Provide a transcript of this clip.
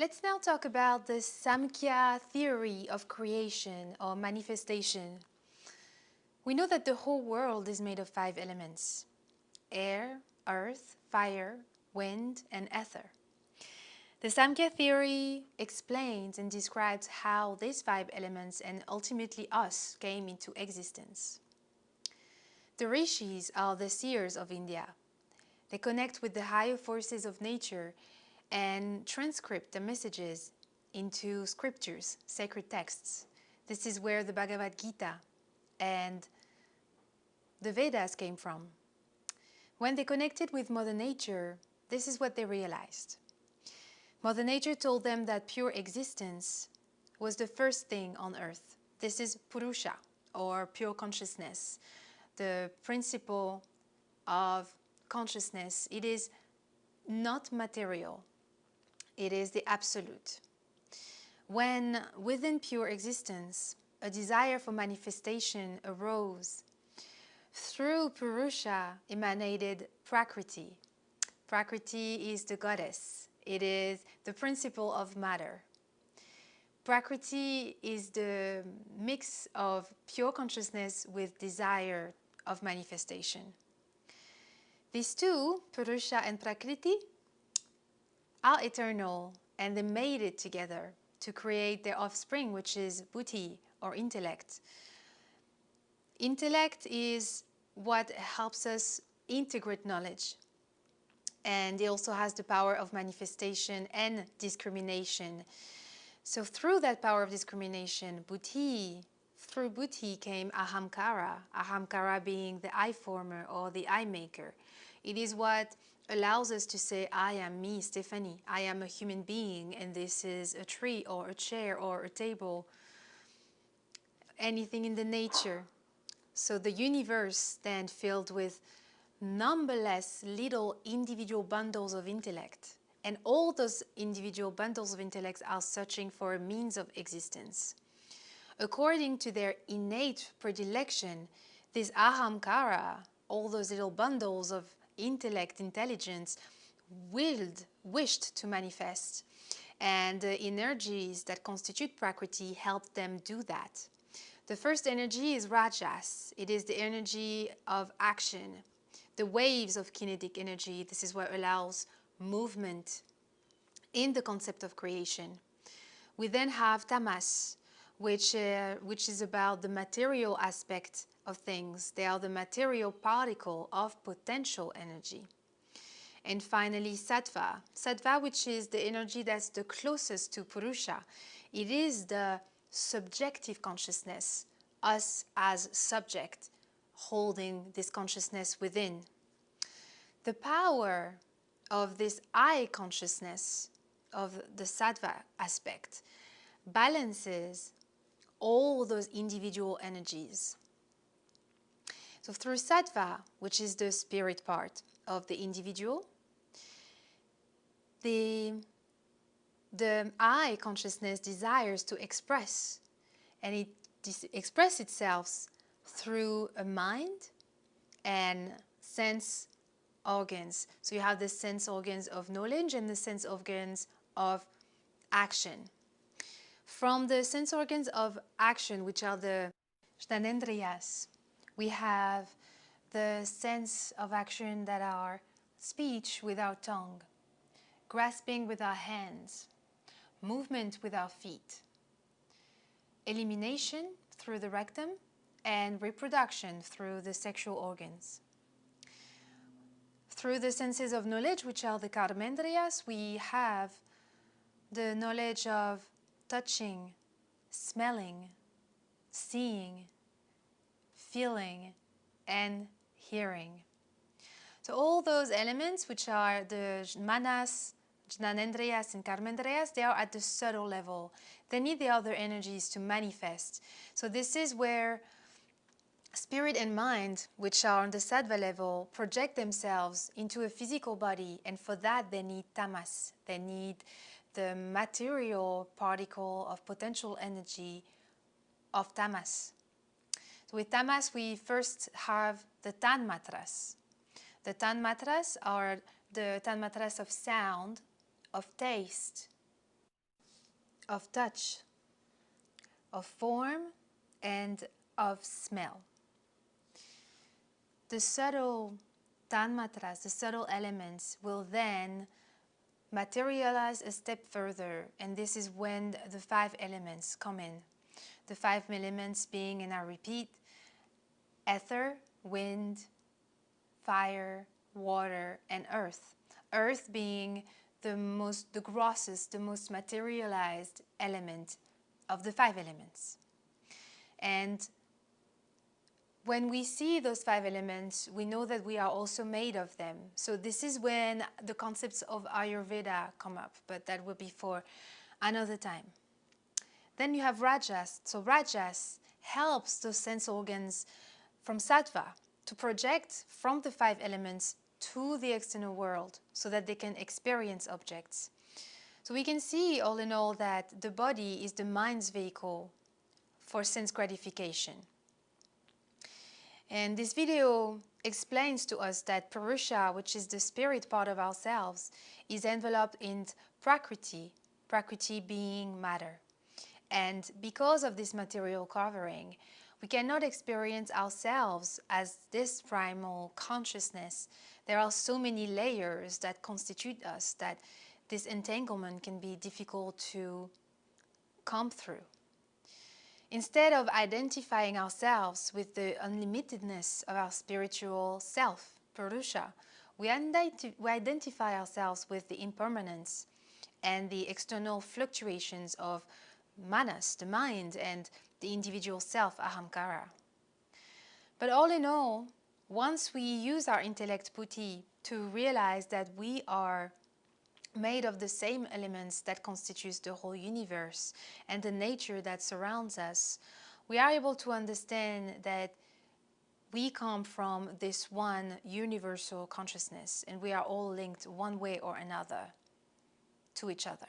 Let's now talk about the Samkhya Theory of Creation or manifestation. We know that the whole world is made of 5 elements: air, earth, fire, wind, and ether. The Samkhya Theory explains and describes how these 5 elements and ultimately us came into existence. The Rishis are the seers of India. They connect with the higher forces of nature and transcript the messages into scriptures, sacred texts. This is where the Bhagavad Gita and the Vedas came from. When they connected with Mother Nature, this is what they realized. Mother Nature told them that pure existence was the first thing on earth. This is Purusha, or pure consciousness, the principle of consciousness. It is not material. It is the absolute. When within pure existence, a desire for manifestation arose, through Purusha emanated Prakriti. Prakriti is the goddess. It is the principle of matter. Prakriti is the mix of pure consciousness with desire of manifestation. These two, Purusha and Prakriti, are eternal, and they made it together to create their offspring, which is buddhi, or intellect. Intellect is what helps us integrate knowledge, and it also has the power of manifestation and discrimination. So through that power of discrimination, through buddhi came ahamkara, ahamkara being the I former or the I maker. It is what allows us to say, I am me, Stephanie, I am a human being, and this is a tree or a chair or a table, anything in the nature. So the universe then filled with numberless little individual bundles of intellect, and all those individual bundles of intellect are searching for a means of existence. According to their innate predilection, this ahamkara, all those little bundles of intellect, intelligence, wished to manifest, and the energies that constitute Prakriti helped them do that. The first energy is Rajas. It is the energy of action, the waves of kinetic energy. This is what allows movement in the concept of creation. We then have Tamas, which is about the material aspect of things. They are the material particle of potential energy. And finally, Sattva. Sattva, which is the energy that's the closest to Purusha. It is the subjective consciousness, us as subject, holding this consciousness within. The power of this I consciousness, of the Sattva aspect, balances all those individual energies. So through Sattva, which is the spirit part of the individual, the I consciousness desires to express, and it expresses itself through a mind and sense organs. So you have the sense organs of knowledge and the sense organs of action. From the sense organs of action, which are the Jnanendriyas, we have the sense of action that are speech with our tongue, grasping with our hands, movement with our feet, elimination through the rectum, and reproduction through the sexual organs. Through the senses of knowledge, which are the Karmendriyas, we have the knowledge of touching, smelling, seeing, feeling, and hearing. So all those elements, which are the manas, Jnanendriyas, and Karmendriyas, they are at the subtle level. They need the other energies to manifest. So this is where spirit and mind, which are on the sattva level, project themselves into a physical body, and for that they need tamas. They need the material particle of potential energy of tamas. So with tamas, we first have the Matras. The Matras are the Matras of sound, of taste, of touch, of form, and of smell. The subtle Tanmatras, the subtle elements, will then materialize a step further, and this is when the 5 elements come in. The 5 elements being, and I repeat, ether, wind, fire, water, and earth. Earth being the grossest, the most materialized element of the 5 elements. And when we see those 5 elements, we know that we are also made of them. So this is when the concepts of Ayurveda come up, but that will be for another time. Then you have Rajas. So Rajas helps those sense organs from Sattva to project from the 5 elements to the external world so that they can experience objects. So we can see all in all that the body is the mind's vehicle for sense gratification. And this video explains to us that Purusha, which is the spirit part of ourselves, is enveloped in Prakriti, Prakriti being matter. And because of this material covering, we cannot experience ourselves as this primal consciousness. There are so many layers that constitute us that this entanglement can be difficult to come through. Instead of identifying ourselves with the unlimitedness of our spiritual self, Purusha, we identify ourselves with the impermanence and the external fluctuations of Manas, the mind, and the individual self, Ahamkara. But all in all, once we use our intellect buddhi to realize that we are made of the same elements that constitutes the whole universe and the nature that surrounds us, we are able to understand that we come from this one universal consciousness and we are all linked one way or another to each other.